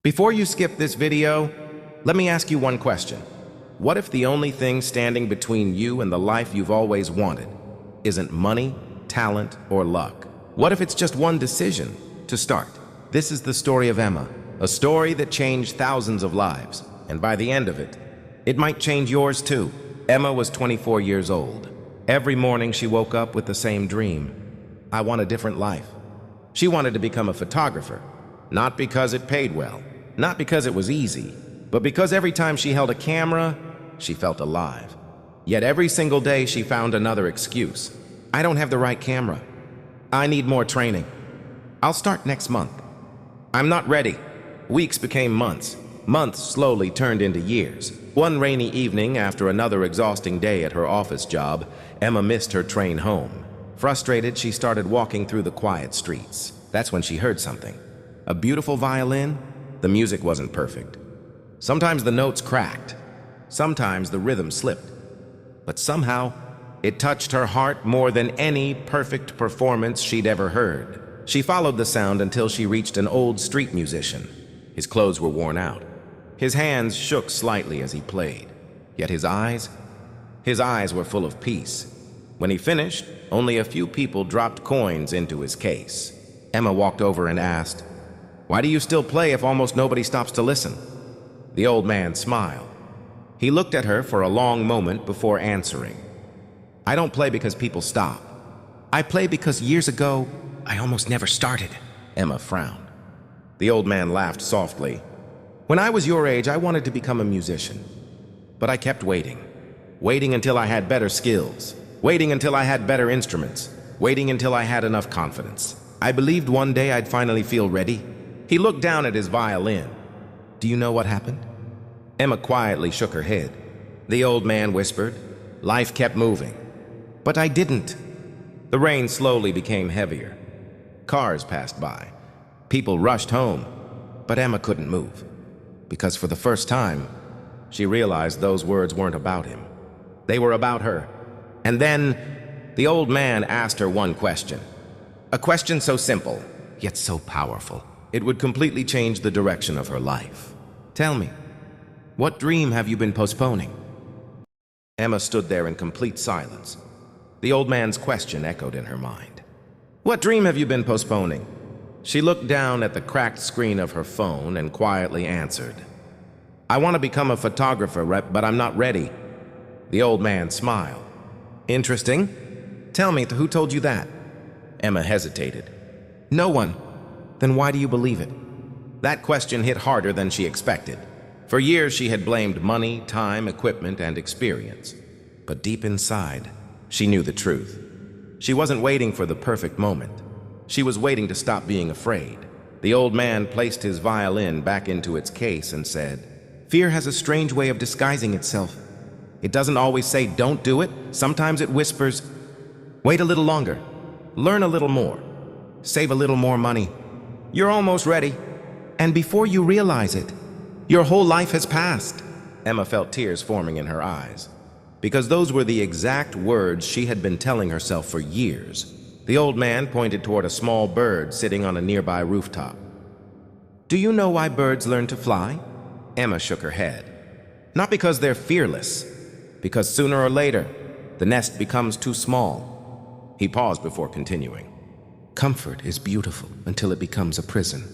Before you skip this video, let me ask you one question. What if the only thing standing between you and the life you've always wanted isn't money, talent, or luck? What if it's just one decision to start? This is the story of Emma, a story that changed thousands of lives, and by the end of it, it might change yours too. Emma was 24 years old. Every morning she woke up with the same dream. I want a different life. She wanted to become a photographer, not because it paid well, not because it was easy, but because every time she held a camera, she felt alive. Yet every single day she found another excuse. I don't have the right camera. I need more training. I'll start next month. I'm not ready. Weeks became months. Months slowly turned into years. One rainy evening, after another exhausting day at her office job, Emma missed her train home. Frustrated, she started walking through the quiet streets. That's when she heard something. A beautiful violin. The music wasn't perfect. Sometimes the notes cracked. Sometimes the rhythm slipped. But somehow, it touched her heart more than any perfect performance she'd ever heard. She followed the sound until she reached an old street musician. His clothes were worn out. His hands shook slightly as he played. Yet his eyes were full of peace. When he finished, only a few people dropped coins into his case. Emma walked over and asked, "Why do you still play if almost nobody stops to listen?" The old man smiled. He looked at her for a long moment before answering. "I don't play because people stop. I play because years ago, I almost never started." Emma frowned. The old man laughed softly. "When I was your age, I wanted to become a musician. But I kept waiting. Waiting until I had better skills. Waiting until I had better instruments. Waiting until I had enough confidence. I believed one day I'd finally feel ready." He looked down at his violin. "Do you know what happened?" Emma quietly shook her head. The old man whispered, "Life kept moving." "But I didn't." The rain slowly became heavier. Cars passed by. People rushed home. But Emma couldn't move. Because for the first time, she realized those words weren't about him. They were about her. And then, the old man asked her one question. A question so simple, yet so powerful. It would completely change the direction of her life. "Tell me, what dream have you been postponing?" Emma stood there in complete silence. The old man's question echoed in her mind. "What dream have you been postponing?" She looked down at the cracked screen of her phone and quietly answered, "I want to become a photographer, but I'm not ready." The old man smiled. "Interesting. Tell me, who told you that?" Emma hesitated. "No one." "Then why do you believe it?" That question hit harder than she expected. For years she had blamed money, time, equipment, and experience. But deep inside, she knew the truth. She wasn't waiting for the perfect moment. She was waiting to stop being afraid. The old man placed his violin back into its case and said, "Fear has a strange way of disguising itself. It doesn't always say, 'Don't do it.' Sometimes it whispers, 'Wait a little longer. Learn a little more. Save a little more money. You're almost ready.' And before you realize it, your whole life has passed." Emma felt tears forming in her eyes, because those were the exact words she had been telling herself for years. The old man pointed toward a small bird sitting on a nearby rooftop. "Do you know why birds learn to fly?" Emma shook her head. "Not because they're fearless, because sooner or later, the nest becomes too small." He paused before continuing. "Comfort is beautiful until it becomes a prison."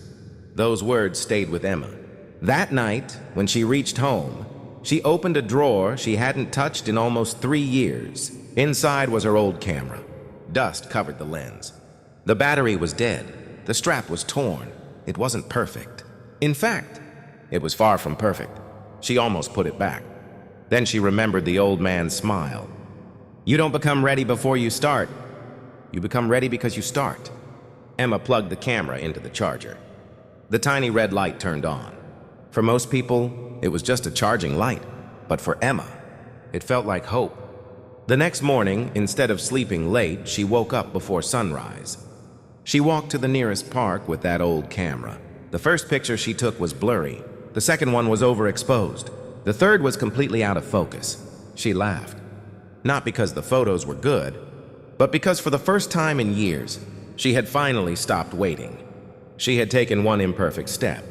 Those words stayed with Emma. That night, when she reached home, she opened a drawer she hadn't touched in almost 3 years. Inside was her old camera. Dust covered the lens. The battery was dead. The strap was torn. It wasn't perfect. In fact, it was far from perfect. She almost put it back. Then she remembered the old man's smile. "You don't become ready before you start. You become ready because you start." Emma plugged the camera into the charger. The tiny red light turned on. For most people, it was just a charging light. But for Emma, it felt like hope. The next morning, instead of sleeping late, she woke up before sunrise. She walked to the nearest park with that old camera. The first picture she took was blurry. The second one was overexposed. The third was completely out of focus. She laughed. Not because the photos were good, but because for the first time in years, she had finally stopped waiting. She had taken one imperfect step.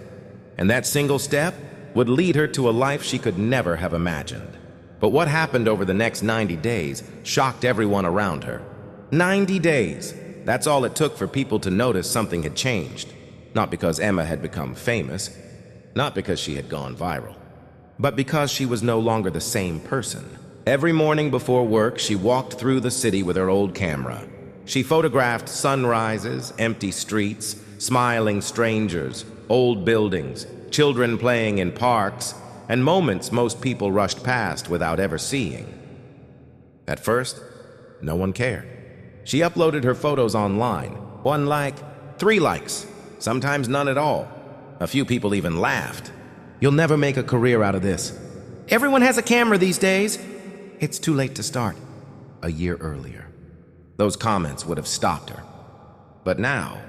And that single step would lead her to a life she could never have imagined. But what happened over the next 90 days shocked everyone around her. 90 days! That's all it took for people to notice something had changed. Not because Emma had become famous, not because she had gone viral, but because she was no longer the same person. Every morning before work, she walked through the city with her old camera. She photographed sunrises, empty streets, smiling strangers, old buildings, children playing in parks, and moments most people rushed past without ever seeing. At first, no one cared. She uploaded her photos online. 1 like, 3 likes, sometimes none at all. A few people even laughed. "You'll never make a career out of this. Everyone has a camera these days. It's too late to start." A year earlier, those comments would have stopped her. But now,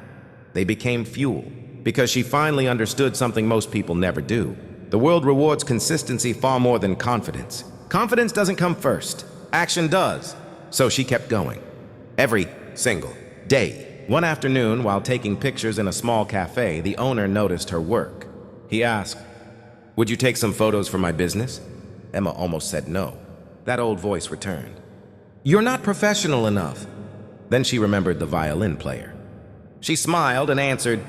they became fuel, because she finally understood something most people never do. The world rewards consistency far more than confidence. Confidence doesn't come first. Action does. So she kept going. Every single day. One afternoon, while taking pictures in a small cafe, the owner noticed her work. He asked, "Would you take some photos for my business?" Emma almost said no. That old voice returned. "You're not professional enough." Then she remembered the violin player. She smiled and answered,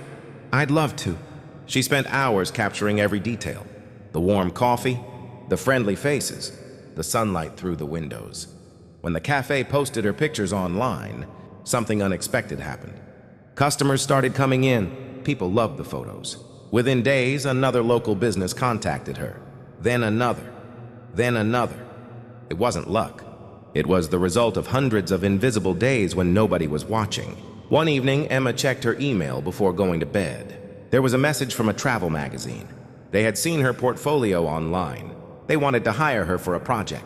"I'd love to." She spent hours capturing every detail. The warm coffee, the friendly faces, the sunlight through the windows. When the cafe posted her pictures online, something unexpected happened. Customers started coming in. People loved the photos. Within days, another local business contacted her. Then another. Then another. It wasn't luck. It was the result of hundreds of invisible days when nobody was watching. One evening, Emma checked her email before going to bed. There was a message from a travel magazine. They had seen her portfolio online. They wanted to hire her for a project.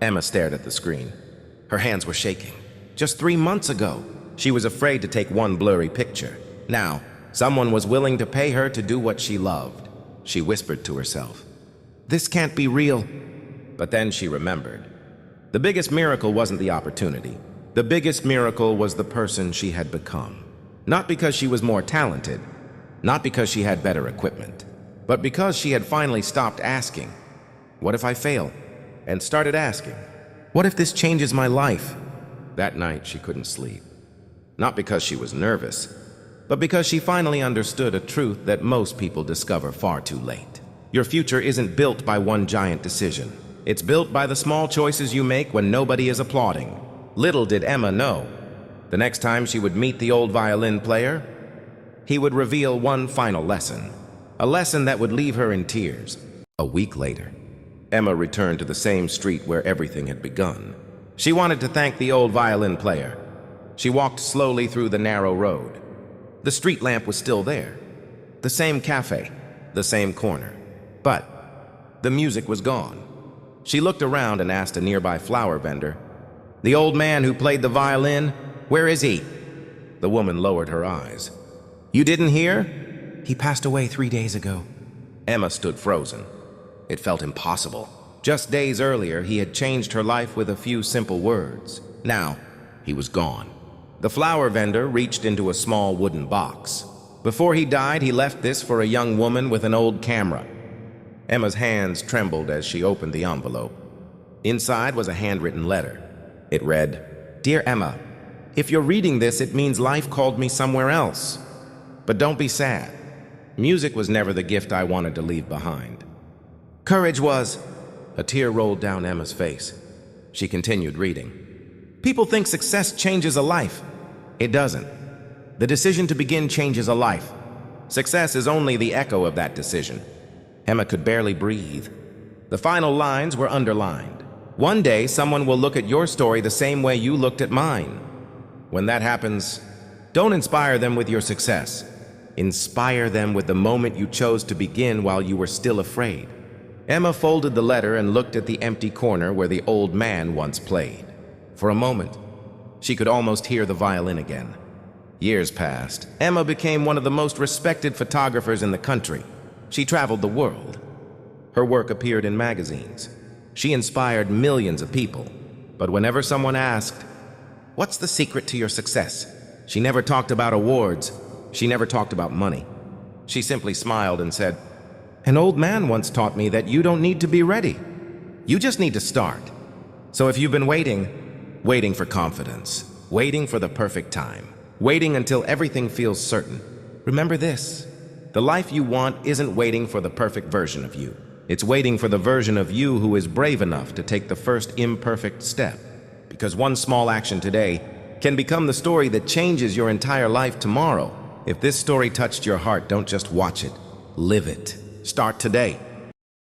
Emma stared at the screen. Her hands were shaking. Just 3 months ago, she was afraid to take one blurry picture. Now, someone was willing to pay her to do what she loved. She whispered to herself, "This can't be real." But then she remembered. The biggest miracle wasn't the opportunity. The biggest miracle was the person she had become. Not because she was more talented, not because she had better equipment, but because she had finally stopped asking, "What if I fail?" and started asking, "What if this changes my life?" That night she couldn't sleep. Not because she was nervous, but because she finally understood a truth that most people discover far too late. Your future isn't built by one giant decision. It's built by the small choices you make when nobody is applauding. Little did Emma know, the next time she would meet the old violin player, he would reveal one final lesson, a lesson that would leave her in tears. A week later, Emma returned to the same street where everything had begun. She wanted to thank the old violin player. She walked slowly through the narrow road. The street lamp was still there. The same cafe, the same corner. But the music was gone. She looked around and asked a nearby flower vendor, "The old man who played the violin, where is he?" The woman lowered her eyes. "You didn't hear? He passed away 3 days ago." Emma stood frozen. It felt impossible. Just days earlier, he had changed her life with a few simple words. Now, he was gone. The flower vendor reached into a small wooden box. Before he died, he left this for a young woman with an old camera. Emma's hands trembled as she opened the envelope. Inside was a handwritten letter. It read, "Dear Emma, if you're reading this, it means life called me somewhere else. But don't be sad. Music was never the gift I wanted to leave behind. Courage was." A tear rolled down Emma's face. She continued reading. "People think success changes a life. It doesn't. The decision to begin changes a life. Success is only the echo of that decision." Emma could barely breathe. The final lines were underlined. "One day, someone will look at your story the same way you looked at mine. When that happens, don't inspire them with your success. Inspire them with the moment you chose to begin while you were still afraid." Emma folded the letter and looked at the empty corner where the old man once played. For a moment, she could almost hear the violin again. Years passed. Emma became one of the most respected photographers in the country. She traveled the world. Her work appeared in magazines. She inspired millions of people. But whenever someone asked, "What's the secret to your success?" she never talked about awards. She never talked about money. She simply smiled and said, An old man once taught me that you don't need to be ready. You just need to start. So if you've been waiting for confidence, waiting for the perfect time, waiting until everything feels certain, remember this: the life you want isn't waiting for the perfect version of you. It's waiting for the version of you who is brave enough to take the first imperfect step. Because one small action today can become the story that changes your entire life tomorrow. If this story touched your heart, don't just watch it, live it. Start today.